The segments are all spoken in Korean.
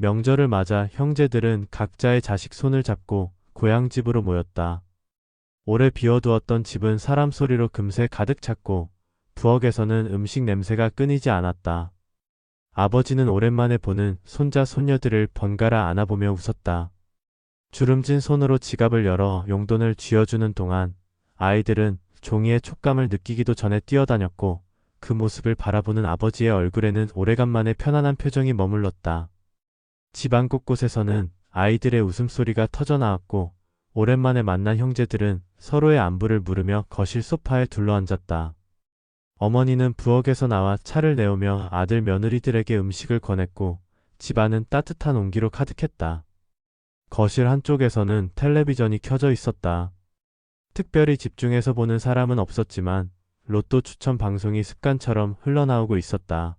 명절을 맞아 형제들은 각자의 자식 손을 잡고 고향 집으로 모였다. 오래 비워두었던 집은 사람 소리로 금세 가득 찼고 부엌에서는 음식 냄새가 끊이지 않았다. 아버지는 오랜만에 보는 손자 손녀들을 번갈아 안아보며 웃었다. 주름진 손으로 지갑을 열어 용돈을 쥐어주는 동안 아이들은 종이의 촉감을 느끼기도 전에 뛰어다녔고 그 모습을 바라보는 아버지의 얼굴에는 오래간만에 편안한 표정이 머물렀다. 집안 곳곳에서는 아이들의 웃음소리가 터져나왔고 오랜만에 만난 형제들은 서로의 안부를 물으며 거실 소파에 둘러앉았다. 어머니는 부엌에서 나와 차를 내오며 아들 며느리들에게 음식을 권했고 집안은 따뜻한 온기로 가득했다. 거실 한쪽에서는 텔레비전이 켜져 있었다. 특별히 집중해서 보는 사람은 없었지만 로또 추천 방송이 습관처럼 흘러나오고 있었다.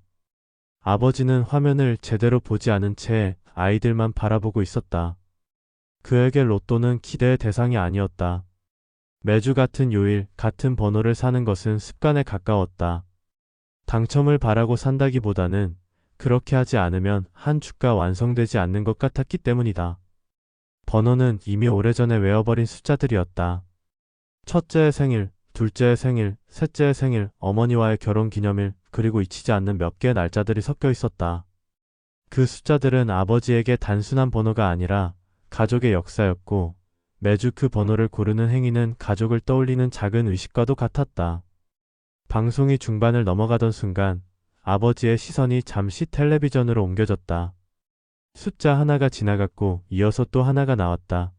아버지는 화면을 제대로 보지 않은 채 아이들만 바라보고 있었다. 그에게 로또는 기대의 대상이 아니었다. 매주 같은 요일, 같은 번호를 사는 것은 습관에 가까웠다. 당첨을 바라고 산다기보다는 그렇게 하지 않으면 한 주가 완성되지 않는 것 같았기 때문이다. 번호는 이미 오래전에 외워버린 숫자들이었다. 첫째의 생일, 둘째의 생일, 셋째의 생일, 어머니와의 결혼 기념일, 그리고 잊히지 않는 몇 개의 날짜들이 섞여 있었다. 그 숫자들은 아버지에게 단순한 번호가 아니라 가족의 역사였고 매주 그 번호를 고르는 행위는 가족을 떠올리는 작은 의식과도 같았다. 방송이 중반을 넘어가던 순간 아버지의 시선이 잠시 텔레비전으로 옮겨졌다. 숫자 하나가 지나갔고 이어서 또 하나가 나왔다.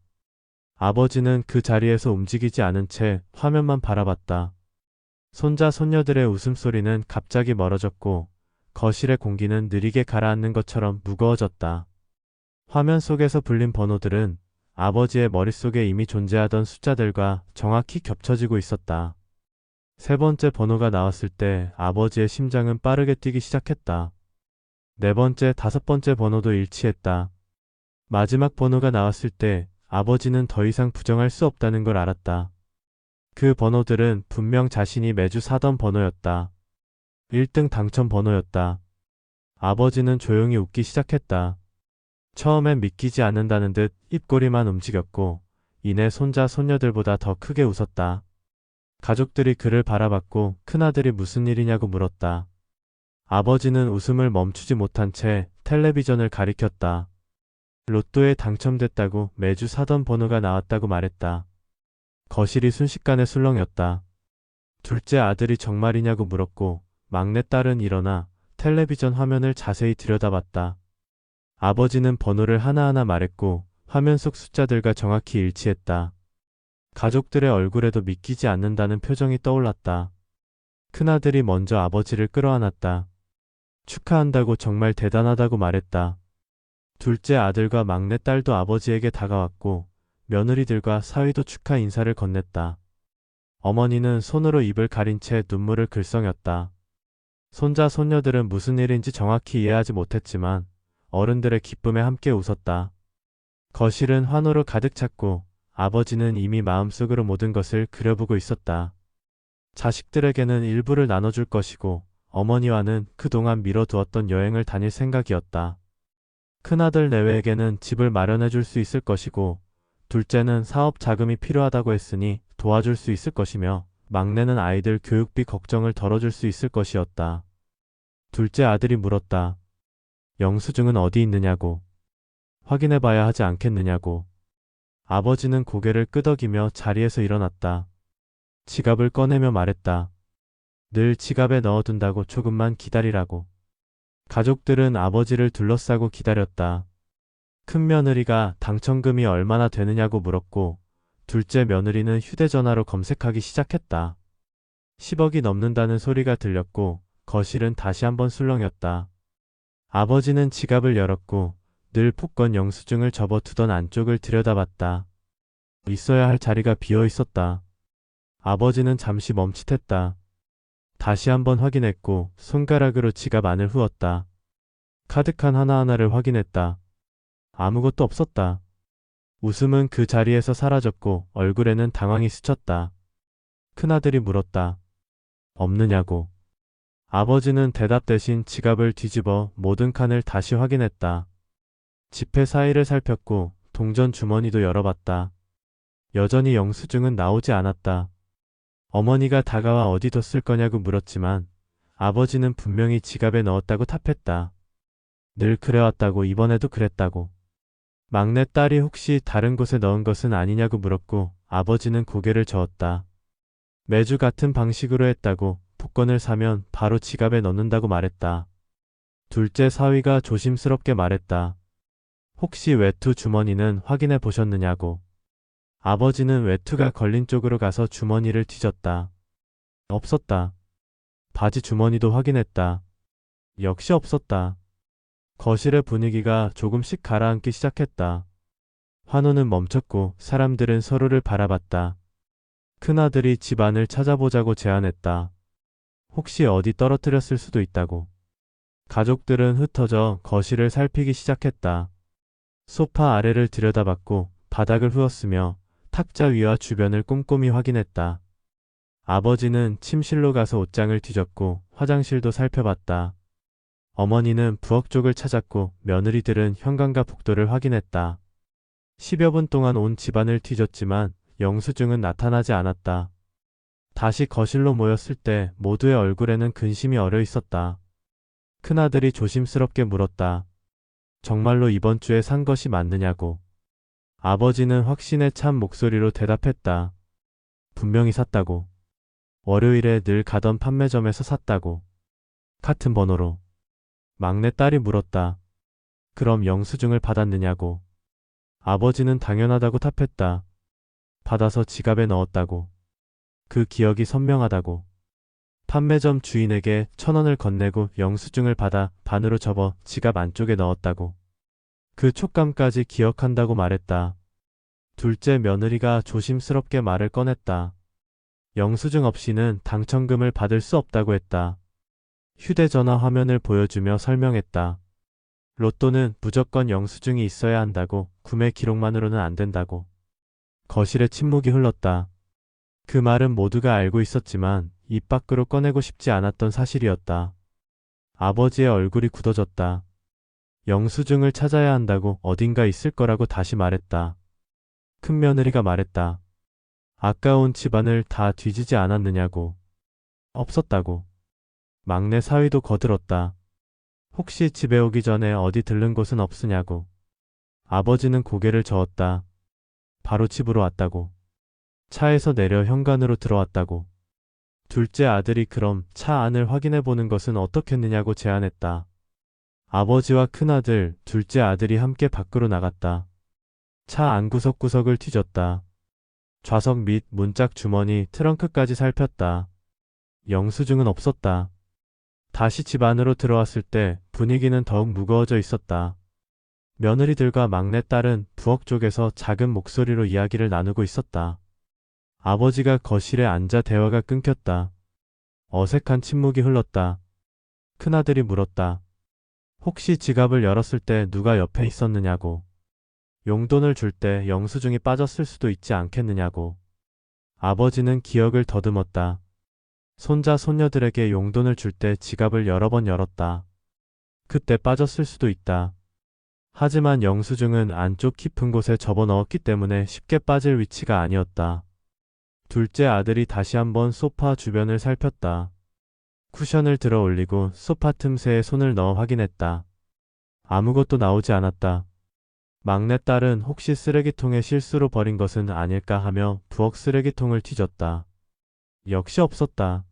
아버지는 그 자리에서 움직이지 않은 채 화면만 바라봤다. 손자 손녀들의 웃음소리는 갑자기 멀어졌고 거실의 공기는 느리게 가라앉는 것처럼 무거워졌다. 화면 속에서 불린 번호들은 아버지의 머릿속에 이미 존재하던 숫자들과 정확히 겹쳐지고 있었다. 세 번째 번호가 나왔을 때 아버지의 심장은 빠르게 뛰기 시작했다. 네 번째, 다섯 번째 번호도 일치했다. 마지막 번호가 나왔을 때 아버지는 더 이상 부정할 수 없다는 걸 알았다. 그 번호들은 분명 자신이 매주 사던 번호였다. 1등 당첨 번호였다. 아버지는 조용히 웃기 시작했다. 처음엔 믿기지 않는다는 듯 입꼬리만 움직였고 이내 손자 손녀들보다 더 크게 웃었다. 가족들이 그를 바라봤고 큰아들이 무슨 일이냐고 물었다. 아버지는 웃음을 멈추지 못한 채 텔레비전을 가리켰다. 로또에 당첨됐다고 매주 사던 번호가 나왔다고 말했다. 거실이 순식간에 술렁였다. 둘째 아들이 정말이냐고 물었고 막내딸은 일어나 텔레비전 화면을 자세히 들여다봤다. 아버지는 번호를 하나하나 말했고 화면 속 숫자들과 정확히 일치했다. 가족들의 얼굴에도 믿기지 않는다는 표정이 떠올랐다. 큰아들이 먼저 아버지를 끌어안았다. 축하한다고 정말 대단하다고 말했다. 둘째 아들과 막내딸도 아버지에게 다가왔고 며느리들과 사위도 축하 인사를 건넸다. 어머니는 손으로 입을 가린 채 눈물을 글썽였다. 손자 손녀들은 무슨 일인지 정확히 이해하지 못했지만 어른들의 기쁨에 함께 웃었다. 거실은 환호로 가득 찼고 아버지는 이미 마음속으로 모든 것을 그려보고 있었다. 자식들에게는 일부를 나눠줄 것이고 어머니와는 그동안 미뤄두었던 여행을 다닐 생각이었다. 큰아들 내외에게는 집을 마련해 줄 수 있을 것이고 둘째는 사업 자금이 필요하다고 했으니 도와줄 수 있을 것이며 막내는 아이들 교육비 걱정을 덜어줄 수 있을 것이었다. 둘째 아들이 물었다. 영수증은 어디 있느냐고. 확인해 봐야 하지 않겠느냐고. 아버지는 고개를 끄덕이며 자리에서 일어났다. 지갑을 꺼내며 말했다. 늘 지갑에 넣어둔다고 조금만 기다리라고. 가족들은 아버지를 둘러싸고 기다렸다. 큰 며느리가 당첨금이 얼마나 되느냐고 물었고 둘째 며느리는 휴대전화로 검색하기 시작했다. 10억이 넘는다는 소리가 들렸고 거실은 다시 한번 술렁였다. 아버지는 지갑을 열었고 늘 푸건 영수증을 접어두던 안쪽을 들여다봤다. 있어야 할 자리가 비어 있었다. 아버지는 잠시 멈칫했다. 다시 한번 확인했고 손가락으로 지갑 안을 후었다. 카드칸 하나하나를 확인했다. 아무것도 없었다. 웃음은 그 자리에서 사라졌고 얼굴에는 당황이 스쳤다. 큰아들이 물었다. 없느냐고. 아버지는 대답 대신 지갑을 뒤집어 모든 칸을 다시 확인했다. 지폐 사이를 살폈고 동전 주머니도 열어봤다. 여전히 영수증은 나오지 않았다. 어머니가 다가와 어디 뒀을 거냐고 물었지만 아버지는 분명히 지갑에 넣었다고 답했다. 늘 그래왔다고, 이번에도 그랬다고. 막내 딸이 혹시 다른 곳에 넣은 것은 아니냐고 물었고 아버지는 고개를 저었다. 매주 같은 방식으로 했다고, 복권을 사면 바로 지갑에 넣는다고 말했다. 둘째 사위가 조심스럽게 말했다. 혹시 외투 주머니는 확인해 보셨느냐고. 아버지는 외투가 걸린 쪽으로 가서 주머니를 뒤졌다. 없었다. 바지 주머니도 확인했다. 역시 없었다. 거실의 분위기가 조금씩 가라앉기 시작했다. 환호는 멈췄고 사람들은 서로를 바라봤다. 큰아들이 집안을 찾아보자고 제안했다. 혹시 어디 떨어뜨렸을 수도 있다고. 가족들은 흩어져 거실을 살피기 시작했다. 소파 아래를 들여다봤고 바닥을 후었으며 탁자 위와 주변을 꼼꼼히 확인했다. 아버지는 침실로 가서 옷장을 뒤졌고 화장실도 살펴봤다. 어머니는 부엌 쪽을 찾았고 며느리들은 현관과 복도를 확인했다. 10여 분 동안 온 집안을 뒤졌지만 영수증은 나타나지 않았다. 다시 거실로 모였을 때 모두의 얼굴에는 근심이 어려 있었다. 큰아들이 조심스럽게 물었다. 정말로 이번 주에 산 것이 맞느냐고. 아버지는 확신에 찬 목소리로 대답했다. 분명히 샀다고. 월요일에 늘 가던 판매점에서 샀다고. 같은 번호로. 막내 딸이 물었다. 그럼 영수증을 받았느냐고. 아버지는 당연하다고 답했다. 받아서 지갑에 넣었다고. 그 기억이 선명하다고. 판매점 주인에게 1,000원을 건네고 영수증을 받아 반으로 접어 지갑 안쪽에 넣었다고. 그 촉감까지 기억한다고 말했다. 둘째 며느리가 조심스럽게 말을 꺼냈다. 영수증 없이는 당첨금을 받을 수 없다고 했다. 휴대전화 화면을 보여주며 설명했다. 로또는 무조건 영수증이 있어야 한다고, 구매 기록만으로는 안 된다고. 거실에 침묵이 흘렀다. 그 말은 모두가 알고 있었지만 입 밖으로 꺼내고 싶지 않았던 사실이었다. 아버지의 얼굴이 굳어졌다. 영수증을 찾아야 한다고, 어딘가 있을 거라고 다시 말했다. 큰며느리가 말했다. 아까운 집안을 다 뒤지지 않았느냐고. 없었다고. 막내 사위도 거들었다. 혹시 집에 오기 전에 어디 들른 곳은 없으냐고. 아버지는 고개를 저었다. 바로 집으로 왔다고. 차에서 내려 현관으로 들어왔다고. 둘째 아들이 그럼 차 안을 확인해 보는 것은 어떻겠느냐고 제안했다. 아버지와 큰아들, 둘째 아들이 함께 밖으로 나갔다. 차 안 구석구석을 뒤졌다. 좌석 및 문짝 주머니, 트렁크까지 살폈다. 영수증은 없었다. 다시 집 안으로 들어왔을 때 분위기는 더욱 무거워져 있었다. 며느리들과 막내딸은 부엌 쪽에서 작은 목소리로 이야기를 나누고 있었다. 아버지가 거실에 앉아 대화가 끊겼다. 어색한 침묵이 흘렀다. 큰아들이 물었다. 혹시 지갑을 열었을 때 누가 옆에 있었느냐고. 용돈을 줄 때 영수증이 빠졌을 수도 있지 않겠느냐고. 아버지는 기억을 더듬었다. 손자 손녀들에게 용돈을 줄 때 지갑을 여러 번 열었다. 그때 빠졌을 수도 있다. 하지만 영수증은 안쪽 깊은 곳에 접어넣었기 때문에 쉽게 빠질 위치가 아니었다. 둘째 아들이 다시 한번 소파 주변을 살폈다. 쿠션을 들어 올리고 소파 틈새에 손을 넣어 확인했다. 아무것도 나오지 않았다. 막내딸은 혹시 쓰레기통에 실수로 버린 것은 아닐까 하며 부엌 쓰레기통을 뒤졌다. 역시 없었다.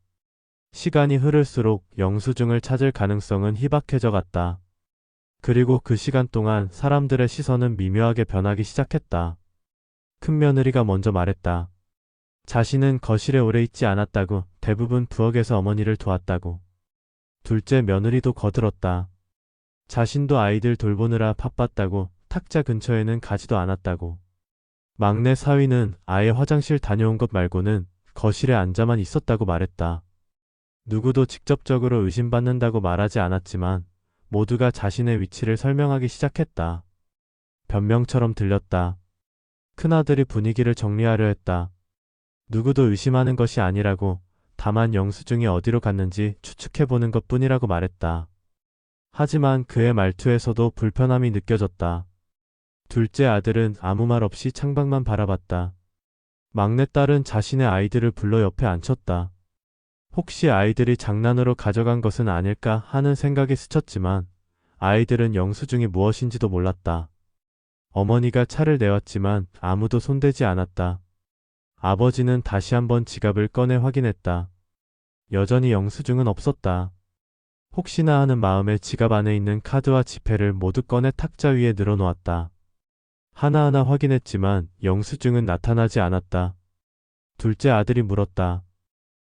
시간이 흐를수록 영수증을 찾을 가능성은 희박해져 갔다. 그리고 그 시간 동안 사람들의 시선은 미묘하게 변하기 시작했다. 큰며느리가 먼저 말했다. 자신은 거실에 오래 있지 않았다고, 대부분 부엌에서 어머니를 도왔다고. 둘째 며느리도 거들었다. 자신도 아이들 돌보느라 바빴다고, 탁자 근처에는 가지도 않았다고. 막내 사위는 아예 화장실 다녀온 것 말고는 거실에 앉아만 있었다고 말했다. 누구도 직접적으로 의심받는다고 말하지 않았지만 모두가 자신의 위치를 설명하기 시작했다. 변명처럼 들렸다. 큰아들이 분위기를 정리하려 했다. 누구도 의심하는 것이 아니라고, 다만 영수증이 어디로 갔는지 추측해보는 것뿐이라고 말했다. 하지만 그의 말투에서도 불편함이 느껴졌다. 둘째 아들은 아무 말 없이 창밖만 바라봤다. 막내딸은 자신의 아이들을 불러 옆에 앉혔다. 혹시 아이들이 장난으로 가져간 것은 아닐까 하는 생각이 스쳤지만 아이들은 영수증이 무엇인지도 몰랐다. 어머니가 차를 내왔지만 아무도 손대지 않았다. 아버지는 다시 한번 지갑을 꺼내 확인했다. 여전히 영수증은 없었다. 혹시나 하는 마음에 지갑 안에 있는 카드와 지폐를 모두 꺼내 탁자 위에 늘어놓았다. 하나하나 확인했지만 영수증은 나타나지 않았다. 둘째 아들이 물었다.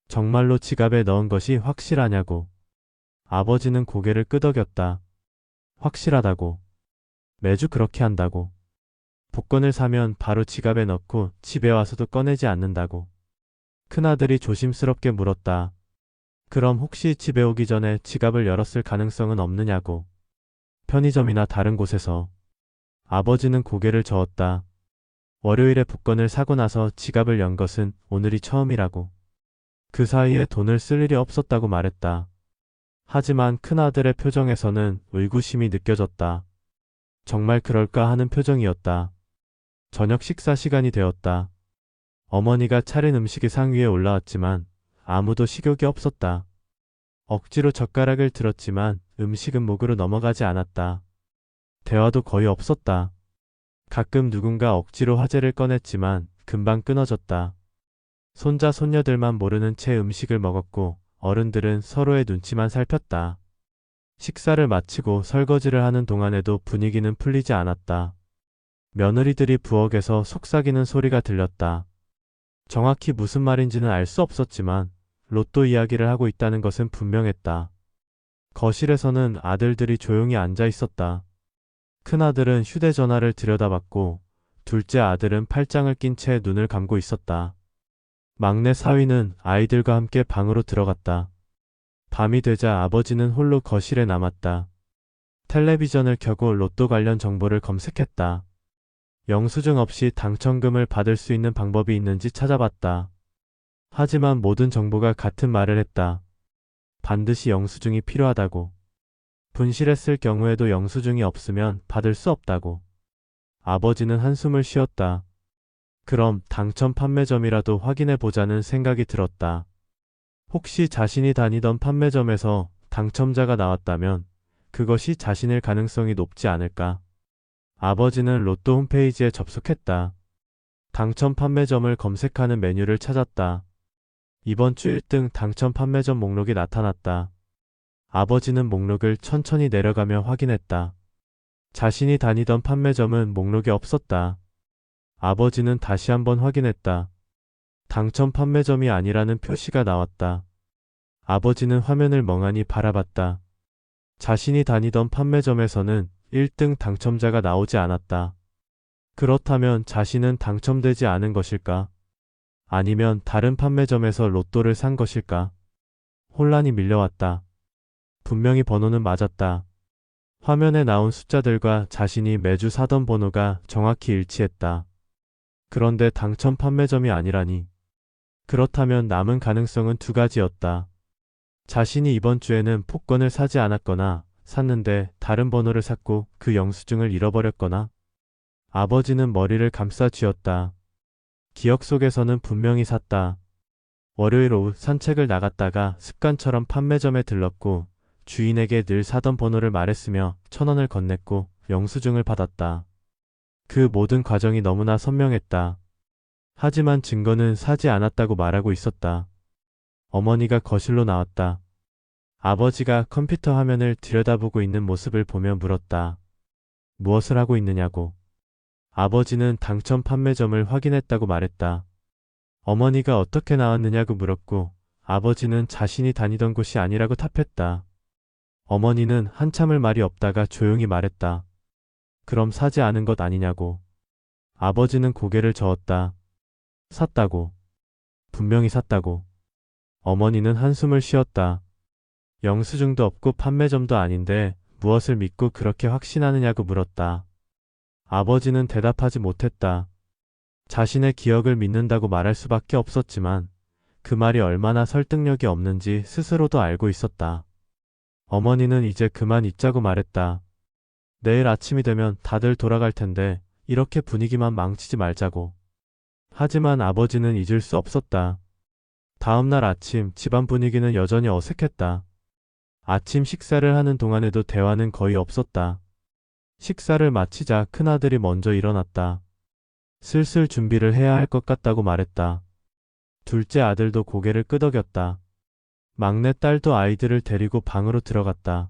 정말로 지갑에 넣은 것이 확실하냐고. 아버지는 고개를 끄덕였다. 확실하다고. 매주 그렇게 한다고. 복권을 사면 바로 지갑에 넣고 집에 와서도 꺼내지 않는다고. 큰아들이 조심스럽게 물었다. 그럼 혹시 집에 오기 전에 지갑을 열었을 가능성은 없느냐고. 편의점이나 다른 곳에서. 아버지는 고개를 저었다. 월요일에 복권을 사고 나서 지갑을 연 것은 오늘이 처음이라고. 그 사이에 돈을 쓸 일이 없었다고 말했다. 하지만 큰아들의 표정에서는 의구심이 느껴졌다. 정말 그럴까 하는 표정이었다. 저녁 식사 시간이 되었다. 어머니가 차린 음식이 상 위에 올라왔지만 아무도 식욕이 없었다. 억지로 젓가락을 들었지만 음식은 목으로 넘어가지 않았다. 대화도 거의 없었다. 가끔 누군가 억지로 화제를 꺼냈지만 금방 끊어졌다. 손자 손녀들만 모르는 채 음식을 먹었고 어른들은 서로의 눈치만 살폈다. 식사를 마치고 설거지를 하는 동안에도 분위기는 풀리지 않았다. 며느리들이 부엌에서 속삭이는 소리가 들렸다. 정확히 무슨 말인지는 알 수 없었지만 로또 이야기를 하고 있다는 것은 분명했다. 거실에서는 아들들이 조용히 앉아 있었다. 큰아들은 휴대전화를 들여다봤고 둘째 아들은 팔짱을 낀 채 눈을 감고 있었다. 막내 사위는 아이들과 함께 방으로 들어갔다. 밤이 되자 아버지는 홀로 거실에 남았다. 텔레비전을 켜고 로또 관련 정보를 검색했다. 영수증 없이 당첨금을 받을 수 있는 방법이 있는지 찾아봤다. 하지만 모든 정보가 같은 말을 했다. 반드시 영수증이 필요하다고. 분실했을 경우에도 영수증이 없으면 받을 수 없다고. 아버지는 한숨을 쉬었다. 그럼 당첨 판매점이라도 확인해 보자는 생각이 들었다. 혹시 자신이 다니던 판매점에서 당첨자가 나왔다면 그것이 자신일 가능성이 높지 않을까? 아버지는 로또 홈페이지에 접속했다. 당첨 판매점을 검색하는 메뉴를 찾았다. 이번 주 1등 당첨 판매점 목록이 나타났다. 아버지는 목록을 천천히 내려가며 확인했다. 자신이 다니던 판매점은 목록에 없었다. 아버지는 다시 한번 확인했다. 당첨 판매점이 아니라는 표시가 나왔다. 아버지는 화면을 멍하니 바라봤다. 자신이 다니던 판매점에서는 1등 당첨자가 나오지 않았다. 그렇다면 자신은 당첨되지 않은 것일까? 아니면 다른 판매점에서 로또를 산 것일까? 혼란이 밀려왔다. 분명히 번호는 맞았다. 화면에 나온 숫자들과 자신이 매주 사던 번호가 정확히 일치했다. 그런데 당첨 판매점이 아니라니. 그렇다면 남은 가능성은 두 가지였다. 자신이 이번 주에는 복권을 사지 않았거나 샀는데 다른 번호를 샀고 그 영수증을 잃어버렸거나. 아버지는 머리를 감싸 쥐었다. 기억 속에서는 분명히 샀다. 월요일 오후 산책을 나갔다가 습관처럼 판매점에 들렀고 주인에게 늘 사던 번호를 말했으며 1,000원을 건넸고 영수증을 받았다. 그 모든 과정이 너무나 선명했다. 하지만 증거는 사지 않았다고 말하고 있었다. 어머니가 거실로 나왔다. 아버지가 컴퓨터 화면을 들여다보고 있는 모습을 보며 물었다. 무엇을 하고 있느냐고. 아버지는 당첨 판매점을 확인했다고 말했다. 어머니가 어떻게 나왔느냐고 물었고 아버지는 자신이 다니던 곳이 아니라고 답했다. 어머니는 한참을 말이 없다가 조용히 말했다. 그럼 사지 않은 것 아니냐고. 아버지는 고개를 저었다. 샀다고. 분명히 샀다고. 어머니는 한숨을 쉬었다. 영수증도 없고 판매점도 아닌데 무엇을 믿고 그렇게 확신하느냐고 물었다. 아버지는 대답하지 못했다. 자신의 기억을 믿는다고 말할 수밖에 없었지만 그 말이 얼마나 설득력이 없는지 스스로도 알고 있었다. 어머니는 이제 그만 있자고 말했다. 내일 아침이 되면 다들 돌아갈 텐데 이렇게 분위기만 망치지 말자고. 하지만 아버지는 잊을 수 없었다. 다음 날 아침 집안 분위기는 여전히 어색했다. 아침 식사를 하는 동안에도 대화는 거의 없었다. 식사를 마치자 큰아들이 먼저 일어났다. 슬슬 준비를 해야 할 것 같다고 말했다. 둘째 아들도 고개를 끄덕였다. 막내 딸도 아이들을 데리고 방으로 들어갔다.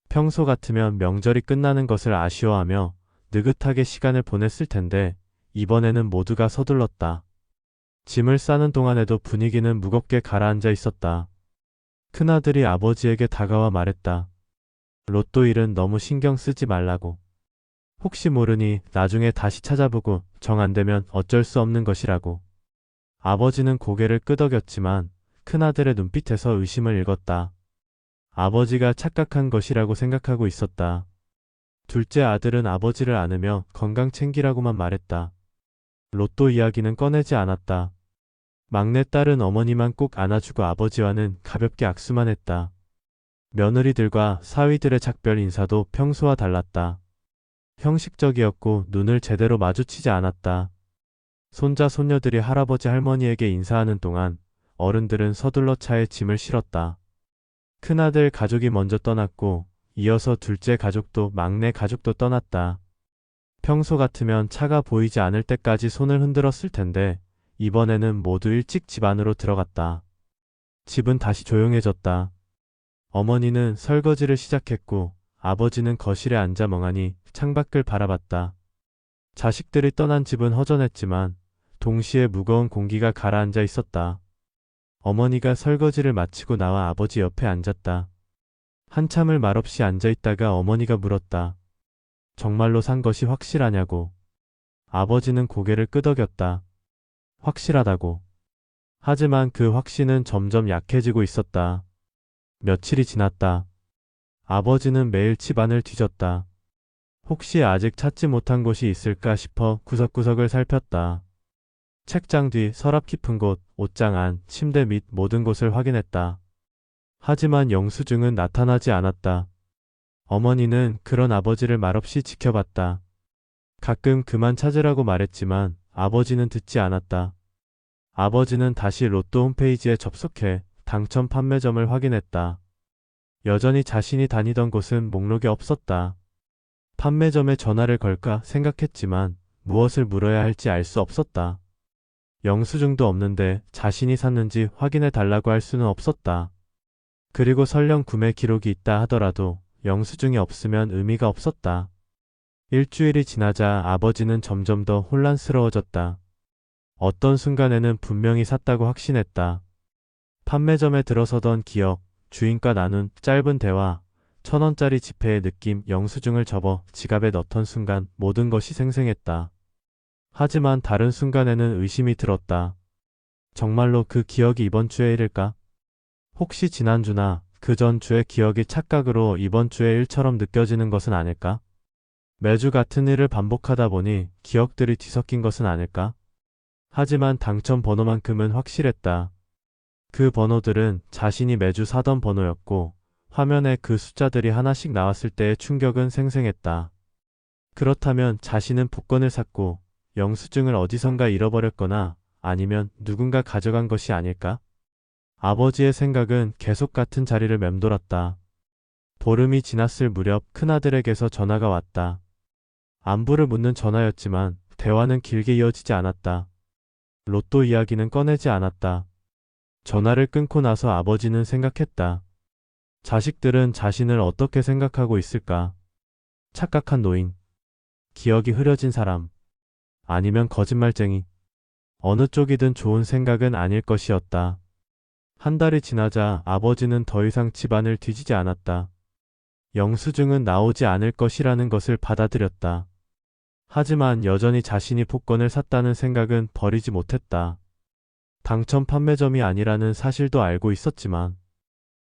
평소 같으면 명절이 끝나는 것을 아쉬워하며 느긋하게 시간을 보냈을 텐데 이번에는 모두가 서둘렀다. 짐을 싸는 동안에도 분위기는 무겁게 가라앉아 있었다. 큰아들이 아버지에게 다가와 말했다. 로또 일은 너무 신경 쓰지 말라고. 혹시 모르니 나중에 다시 찾아보고 정 안 되면 어쩔 수 없는 것이라고. 아버지는 고개를 끄덕였지만 큰아들의 눈빛에서 의심을 읽었다. 아버지가 착각한 것이라고 생각하고 있었다. 둘째 아들은 아버지를 안으며 건강 챙기라고만 말했다. 로또 이야기는 꺼내지 않았다. 막내 딸은 어머니만 꼭 안아주고 아버지와는 가볍게 악수만 했다. 며느리들과 사위들의 작별 인사도 평소와 달랐다. 형식적이었고 눈을 제대로 마주치지 않았다. 손자 손녀들이 할아버지 할머니에게 인사하는 동안 어른들은 서둘러 차에 짐을 실었다. 큰아들 가족이 먼저 떠났고 이어서 둘째 가족도 막내 가족도 떠났다. 평소 같으면 차가 보이지 않을 때까지 손을 흔들었을 텐데 이번에는 모두 일찍 집 안으로 들어갔다. 집은 다시 조용해졌다. 어머니는 설거지를 시작했고 아버지는 거실에 앉아 멍하니 창밖을 바라봤다. 자식들이 떠난 집은 허전했지만 동시에 무거운 공기가 가라앉아 있었다. 어머니가 설거지를 마치고 나와 아버지 옆에 앉았다. 한참을 말없이 앉아있다가 어머니가 물었다. 정말로 산 것이 확실하냐고. 아버지는 고개를 끄덕였다. 확실하다고. 하지만 그 확신은 점점 약해지고 있었다. 며칠이 지났다. 아버지는 매일 집안을 뒤졌다. 혹시 아직 찾지 못한 곳이 있을까 싶어 구석구석을 살폈다. 책장 뒤, 서랍 깊은 곳, 옷장 안, 침대 밑 모든 곳을 확인했다. 하지만 영수증은 나타나지 않았다. 어머니는 그런 아버지를 말없이 지켜봤다. 가끔 그만 찾으라고 말했지만 아버지는 듣지 않았다. 아버지는 다시 로또 홈페이지에 접속해 당첨 판매점을 확인했다. 여전히 자신이 다니던 곳은 목록에 없었다. 판매점에 전화를 걸까 생각했지만 무엇을 물어야 할지 알 수 없었다. 영수증도 없는데 자신이 샀는지 확인해 달라고 할 수는 없었다. 그리고 설령 구매 기록이 있다 하더라도 영수증이 없으면 의미가 없었다. 일주일이 지나자 아버지는 점점 더 혼란스러워졌다. 어떤 순간에는 분명히 샀다고 확신했다. 판매점에 들어서던 기억, 주인과 나눈 짧은 대화, 1,000원짜리 지폐의 느낌, 영수증을 접어 지갑에 넣던 순간 모든 것이 생생했다. 하지만 다른 순간에는 의심이 들었다. 정말로 그 기억이 이번 주의 일일까? 혹시 지난주나 그 전주의 기억이 착각으로 이번 주의 일처럼 느껴지는 것은 아닐까? 매주 같은 일을 반복하다 보니 기억들이 뒤섞인 것은 아닐까? 하지만 당첨 번호만큼은 확실했다. 그 번호들은 자신이 매주 사던 번호였고 화면에 그 숫자들이 하나씩 나왔을 때의 충격은 생생했다. 그렇다면 자신은 복권을 샀고 영수증을 어디선가 잃어버렸거나 아니면 누군가 가져간 것이 아닐까? 아버지의 생각은 계속 같은 자리를 맴돌았다. 보름이 지났을 무렵 큰아들에게서 전화가 왔다. 안부를 묻는 전화였지만 대화는 길게 이어지지 않았다. 로또 이야기는 꺼내지 않았다. 전화를 끊고 나서 아버지는 생각했다. 자식들은 자신을 어떻게 생각하고 있을까? 착각한 노인, 기억이 흐려진 사람, 아니면 거짓말쟁이. 어느 쪽이든 좋은 생각은 아닐 것이었다. 한 달이 지나자 아버지는 더 이상 집안을 뒤지지 않았다. 영수증은 나오지 않을 것이라는 것을 받아들였다. 하지만 여전히 자신이 복권을 샀다는 생각은 버리지 못했다. 당첨 판매점이 아니라는 사실도 알고 있었지만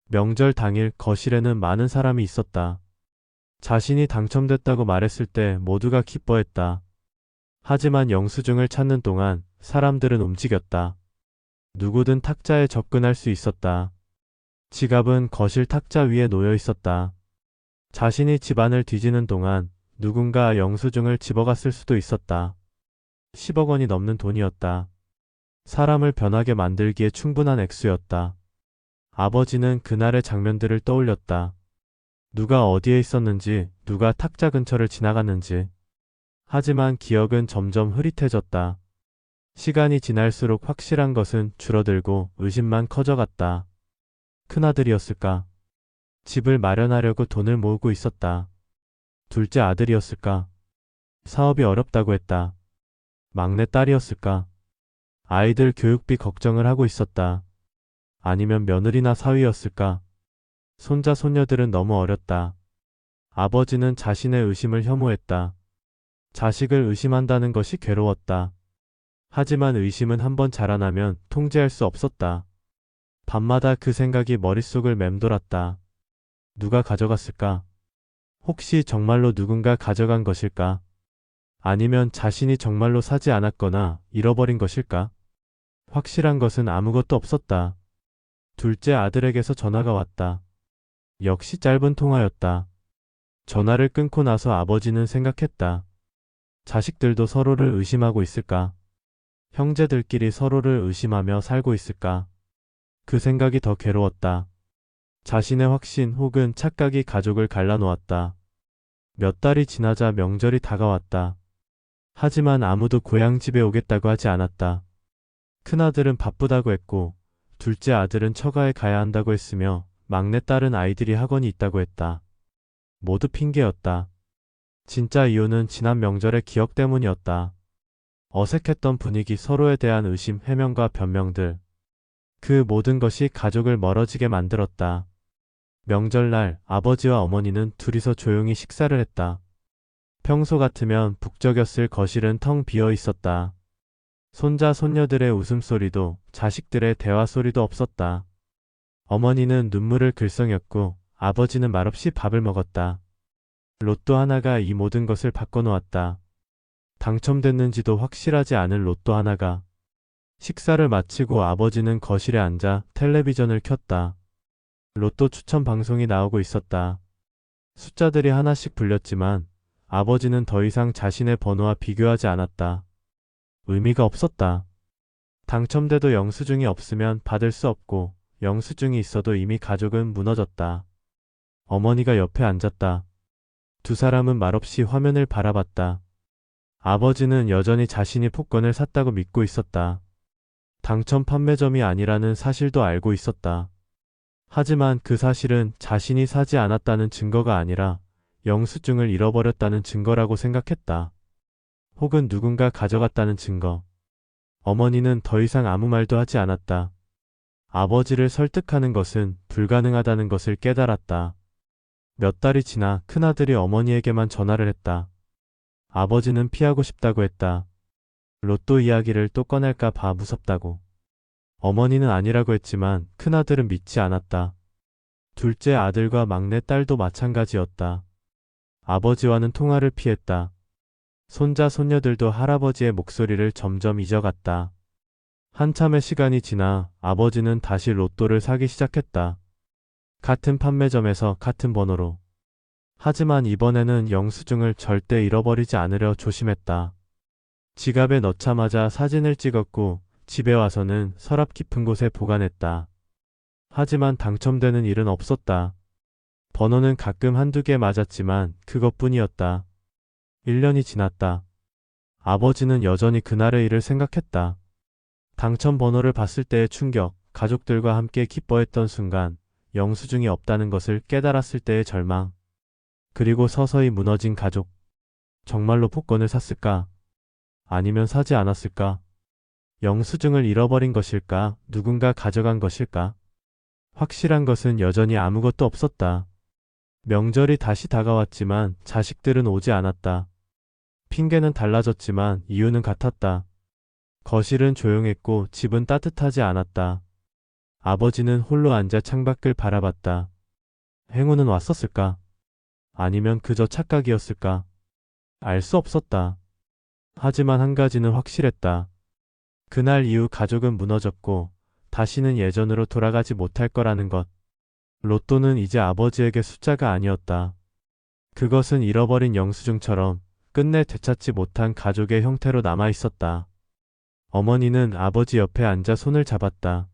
명절 당일 거실에는 많은 사람이 있었다. 자신이 당첨됐다고 말했을 때 모두가 기뻐했다. 하지만 영수증을 찾는 동안 사람들은 움직였다. 누구든 탁자에 접근할 수 있었다. 지갑은 거실 탁자 위에 놓여 있었다. 자신이 집안을 뒤지는 동안 누군가 영수증을 집어갔을 수도 있었다. 10억 원이 넘는 돈이었다. 사람을 변하게 만들기에 충분한 액수였다. 아버지는 그날의 장면들을 떠올렸다. 누가 어디에 있었는지, 누가 탁자 근처를 지나갔는지. 하지만 기억은 점점 흐릿해졌다. 시간이 지날수록 확실한 것은 줄어들고 의심만 커져갔다. 큰아들이었을까? 집을 마련하려고 돈을 모으고 있었다. 둘째 아들이었을까? 사업이 어렵다고 했다. 막내 딸이었을까? 아이들 교육비 걱정을 하고 있었다. 아니면 며느리나 사위였을까? 손자 손녀들은 너무 어렸다. 아버지는 자신의 의심을 혐오했다. 자식을 의심한다는 것이 괴로웠다. 하지만 의심은 한번 자라나면 통제할 수 없었다. 밤마다 그 생각이 머릿속을 맴돌았다. 누가 가져갔을까? 혹시 정말로 누군가 가져간 것일까? 아니면 자신이 정말로 사지 않았거나 잃어버린 것일까? 확실한 것은 아무것도 없었다. 둘째 아들에게서 전화가 왔다. 역시 짧은 통화였다. 전화를 끊고 나서 아버지는 생각했다. 자식들도 서로를 의심하고 있을까? 형제들끼리 서로를 의심하며 살고 있을까? 그 생각이 더 괴로웠다. 자신의 확신 혹은 착각이 가족을 갈라놓았다. 몇 달이 지나자 명절이 다가왔다. 하지만 아무도 고향집에 오겠다고 하지 않았다. 큰아들은 바쁘다고 했고 둘째 아들은 처가에 가야 한다고 했으며 막내딸은 아이들이 학원이 있다고 했다. 모두 핑계였다. 진짜 이유는 지난 명절의 기억 때문이었다. 어색했던 분위기, 서로에 대한 의심, 해명과 변명들. 그 모든 것이 가족을 멀어지게 만들었다. 명절날 아버지와 어머니는 둘이서 조용히 식사를 했다. 평소 같으면 북적였을 거실은 텅 비어 있었다. 손자 손녀들의 웃음소리도 자식들의 대화 소리도 없었다. 어머니는 눈물을 글썽였고 아버지는 말없이 밥을 먹었다. 로또 하나가 이 모든 것을 바꿔놓았다. 당첨됐는지도 확실하지 않은 로또 하나가. 식사를 마치고 아버지는 거실에 앉아 텔레비전을 켰다. 로또 추천 방송이 나오고 있었다. 숫자들이 하나씩 불렸지만 아버지는 더 이상 자신의 번호와 비교하지 않았다. 의미가 없었다. 당첨돼도 영수증이 없으면 받을 수 없고 영수증이 있어도 이미 가족은 무너졌다. 어머니가 옆에 앉았다. 두 사람은 말없이 화면을 바라봤다. 아버지는 여전히 자신이 복권을 샀다고 믿고 있었다. 당첨 판매점이 아니라는 사실도 알고 있었다. 하지만 그 사실은 자신이 사지 않았다는 증거가 아니라 영수증을 잃어버렸다는 증거라고 생각했다. 혹은 누군가 가져갔다는 증거. 어머니는 더 이상 아무 말도 하지 않았다. 아버지를 설득하는 것은 불가능하다는 것을 깨달았다. 몇 달이 지나 큰아들이 어머니에게만 전화를 했다. 아버지는 피하고 싶다고 했다. 로또 이야기를 또 꺼낼까 봐 무섭다고. 어머니는 아니라고 했지만 큰아들은 믿지 않았다. 둘째 아들과 막내 딸도 마찬가지였다. 아버지와는 통화를 피했다. 손자 손녀들도 할아버지의 목소리를 점점 잊어갔다. 한참의 시간이 지나 아버지는 다시 로또를 사기 시작했다. 같은 판매점에서 같은 번호로. 하지만 이번에는 영수증을 절대 잃어버리지 않으려 조심했다. 지갑에 넣자마자 사진을 찍었고 집에 와서는 서랍 깊은 곳에 보관했다. 하지만 당첨되는 일은 없었다. 번호는 가끔 한두 개 맞았지만 그것뿐이었다. 1년이 지났다. 아버지는 여전히 그날의 일을 생각했다. 당첨 번호를 봤을 때의 충격, 가족들과 함께 기뻐했던 순간, 영수증이 없다는 것을 깨달았을 때의 절망, 그리고 서서히 무너진 가족. 정말로 복권을 샀을까? 아니면 사지 않았을까? 영수증을 잃어버린 것일까? 누군가 가져간 것일까? 확실한 것은 여전히 아무것도 없었다. 명절이 다시 다가왔지만 자식들은 오지 않았다. 핑계는 달라졌지만 이유는 같았다. 거실은 조용했고 집은 따뜻하지 않았다. 아버지는 홀로 앉아 창밖을 바라봤다. 행운은 왔었을까? 아니면 그저 착각이었을까? 알 수 없었다. 하지만 한 가지는 확실했다. 그날 이후 가족은 무너졌고 다시는 예전으로 돌아가지 못할 거라는 것. 로또는 이제 아버지에게 숫자가 아니었다. 그것은 잃어버린 영수증처럼 끝내 되찾지 못한 가족의 형태로 남아 있었다. 어머니는 아버지 옆에 앉아 손을 잡았다.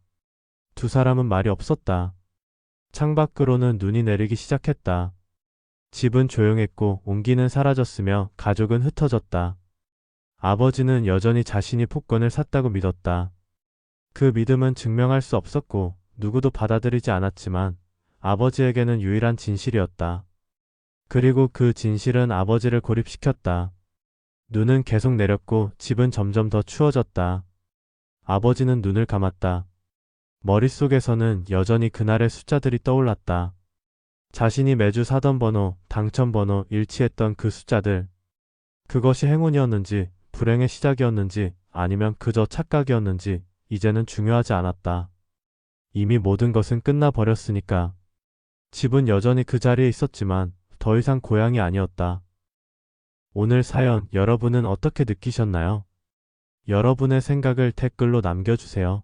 두 사람은 말이 없었다. 창밖으로는 눈이 내리기 시작했다. 집은 조용했고 온기는 사라졌으며 가족은 흩어졌다. 아버지는 여전히 자신이 폭권을 샀다고 믿었다. 그 믿음은 증명할 수 없었고 누구도 받아들이지 않았지만 아버지에게는 유일한 진실이었다. 그리고 그 진실은 아버지를 고립시켰다. 눈은 계속 내렸고 집은 점점 더 추워졌다. 아버지는 눈을 감았다. 머릿속에서는 여전히 그날의 숫자들이 떠올랐다. 자신이 매주 사던 번호, 당첨번호, 일치했던 그 숫자들. 그것이 행운이었는지, 불행의 시작이었는지, 아니면 그저 착각이었는지, 이제는 중요하지 않았다. 이미 모든 것은 끝나버렸으니까. 집은 여전히 그 자리에 있었지만, 더 이상 고향이 아니었다. 오늘 사연 여러분은 어떻게 느끼셨나요? 여러분의 생각을 댓글로 남겨주세요.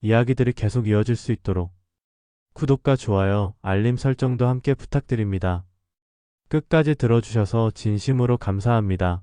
이야기들이 계속 이어질 수 있도록 구독과 좋아요, 알림 설정도 함께 부탁드립니다. 끝까지 들어주셔서 진심으로 감사합니다.